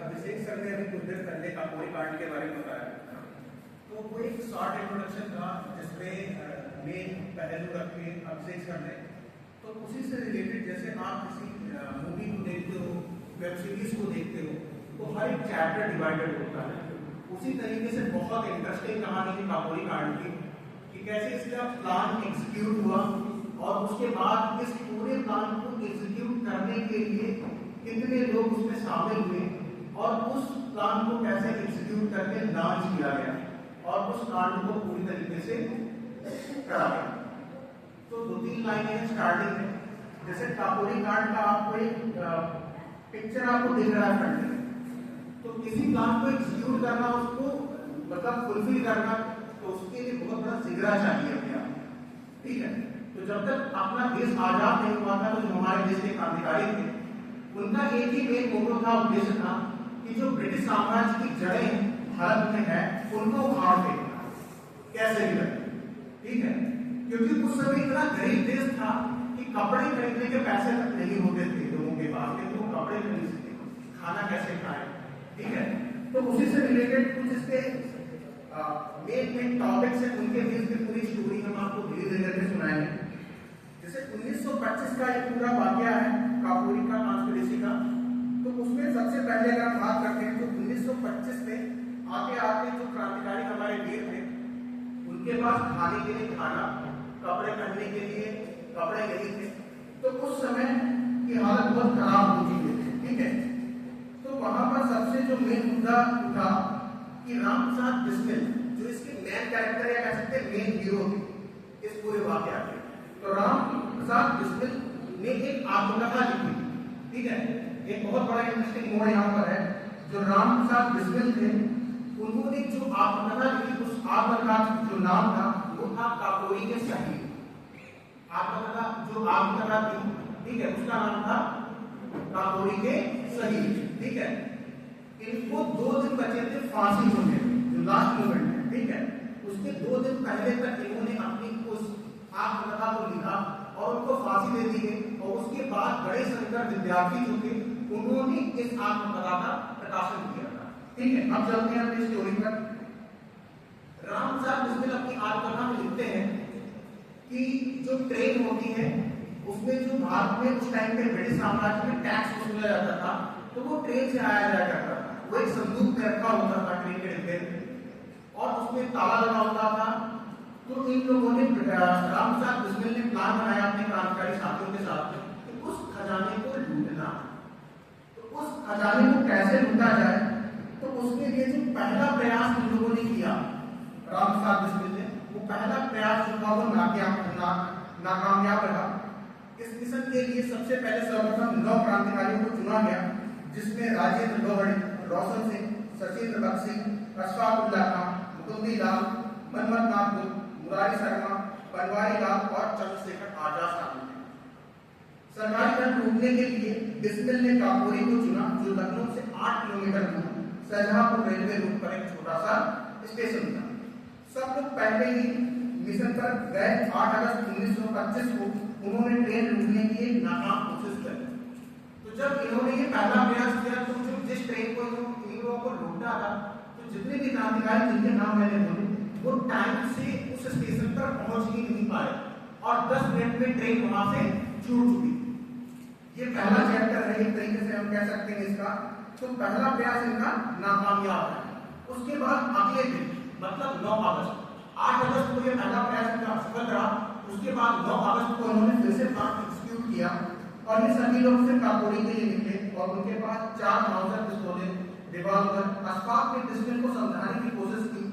अभिषेक sir ने अभी कुछ देर पहले काकोरी कांड के बारे में बताया, तो वो एक शॉर्ट इंट्रोडक्शन था जिसमें मेन पहलू रख के अभिषेक सर ने, तो उसी से रिलेटेड जैसे आप किसी मूवी को देखते हो, वेब सीरीज को देखते हो, तो हर एक चैप्टर डिवाइडेड होता है। उसी तरीके से बहुत इंटरेस्टिंग कहानी थी काकोरी कांड की कि कैसे इसका प्लान एग्जीक्यूट हुआ और उसके बाद इस पूरे प्लान को एग्जीक्यूट करने के लिए कितने लोग उसमें शामिल हुए और उस प्लान को कैसे एग्जीक्यूट करके लॉन्च किया गया और उस कांड को पूरी तरीके से करा गया। तो 2-3 लाइनें हैं स्टार्टिंग में। जैसे काकोरी कांड का आपको एक पिक्चर आपको दिख रहा है फ्रंट में, तो किसी प्लान को एग्जीक्यूट करना, उसको मतलब फुलफिल करना, तो उसके लिए बहुत बड़ा जिगरा चाहिए अपने आप, ठीक है। तो जब तक अपना देश आजाद नहीं हुआ था, तो जो हमारे देश के क्रांतिकारी थे, उनका एक ही मेन मोटो था, उद्देश्य था कि जो ब्रिटिश साम्राज्य की जड़ें भारत में है उनको उखाड़ फेंकना कैसे भी लगे, ठीक है। क्योंकि उस समय इतना गरीब देश था कि कपड़े खरीदने के पैसे तक नहीं होते थे लोगों के पास, लेकिन वो कपड़े खरीद सकते, खाना कैसे खाए, ठीक है। तो उसी से रिलेटेड कुछ इसके मेन टॉपिक्स हैं, उनके बीच की पूरी स्टोरी हम आपको धीरे धीरे करके सुनाएंगे। जैसे 1925 का एक पूरा वाकया है काकोरी का कॉन्स्पिरेसी का, तो उसमें सबसे पहले अगर हम बात करते हैं तो 1925 में आगे आके जो क्रांतिकारी हमारे वीर थे, उनके पास खाने के लिए खाना, कपड़े पहनने के लिए कपड़े नहीं थे, तो उस समय की हालत बहुत खराब हो चुकी थी, ठीक है। तो वहां पर सबसे जो मेन मुद्दा उठा कि राम प्रसाद बिस्मिल, जो इसके मेन कैरेक्टर या कह सकते हैं मेन हीरो थे इस पूरे वाकया के, तो राम प्रसाद बिस्मिल ने एक आत्मकथा लिखी, ठीक है। एक बहुत बड़ा इंटरेस्टिंग मोड़ यहाँ पर है, जो राम प्रसाद बिस्मिल थे उन्होंने जो आत्मकथा लिखी, उस आत्मकथा जो नाम था वो था काकोरी के शहीद। आत्मकथा जो आत्मकथा थी, ठीक है, उसका नाम था काकोरी के शहीद, ठीक है। इनको 2 दिन बचे थे फांसी होने, जो लास्ट मोमेंट है, ठीक है। उसके 2 दिन पहले तक इन्होंने अपनी उस आत्मकथा को लिखा और उनको फांसी दे दी गई, और उसके बाद बड़े संख्या विद्यार्थी जो थे उन्होंने इस आत्मकथा का प्रकाशन किया था, ठीक है। अब चलते हैं अपनी स्टोरी पर। राम प्रसाद बिस्मिल अपनी आत्मकथा में लिखते हैं कि जो ट्रेन होती है उसमें जो भारत में उस टाइम पे ब्रिटिश साम्राज्य में टैक्स वसूला जाता था, तो वो ट्रेन से आया जाया करता था। वो एक संदूक में रखा होता था ट्रेन के डिब्बे में, और उसमें ताला लगा होता था। तो इन लोगों ने राम प्रसाद बिस्मिल ने प्लान बनाया अपने क्रांतिकारी साथियों के साथ में कि उस खजाने को लूटना, तो उस खजाने को कैसे लूटा जाए। तो उसके लिए जो पहला प्रयास इन लोगों ने किया, राम प्रसाद बिस्मिल ने, वो पहला प्रयास जो था वो नाकामयाब रहा। इस मिशन के लिए सबसे पहले सर्वप्रथम 9 क्रांतिकारियों को चुना गया, जिसमें राजेंद्र लोहड़ी, रोशन सिंह, सचिंद्र भगत सिंह, अशफाक उल्लाह खां, मुकुंदी लाल, मनमथ नाथ गुप्त, मुरारी शर्मा, बनवारी लाल और चंद्रशेखर आजाद शामिल थे। सरकारी धन लूटने के लिए बिस्मिल ने काकोरी को चुना, जो लखनऊ से 8 किलोमीटर दूर शाहजहांपुर रेलवे रूट पर एक छोटा सा स्टेशन था। सब लोग पहले ही मिशन पर गए। 8 अगस्त 1925 को उन्होंने ट्रेन लूटने की एक नाकाम कोशिश करी। तो जब इन्होंने ये पहला प्रयास किया, तो जो जिस ट्रेन को इन लोगों को लूटा था, तो जितने भी क्रांतिकारी जिनके नाम मैंने बोले, वो टाइम से उस स्टेशन पर पहुंच ही नहीं पाए और 10 मिनट में ट्रेन वहां से छूट चुकी। ये पहला चैप्टर है, एक तरीके से हम कह सकते हैं इसका। तो पहला प्रयास इनका नाकामयाब है। उसके बाद अगले दिन मतलब 9 अगस्त 8 अगस्त को ये पहला प्रयास इनका सफल रहा। उसके बाद 9 अगस्त को उन्होंने फिर से प्लान एग्जीक्यूट किया और ये सभी लोग फिर काकोरी के लिए निकले, और उनके पास 4 माउंटेन पिस्तौलें, रिवॉल्वर। अशफाक ने बिस्मिल को समझाने की कोशिश की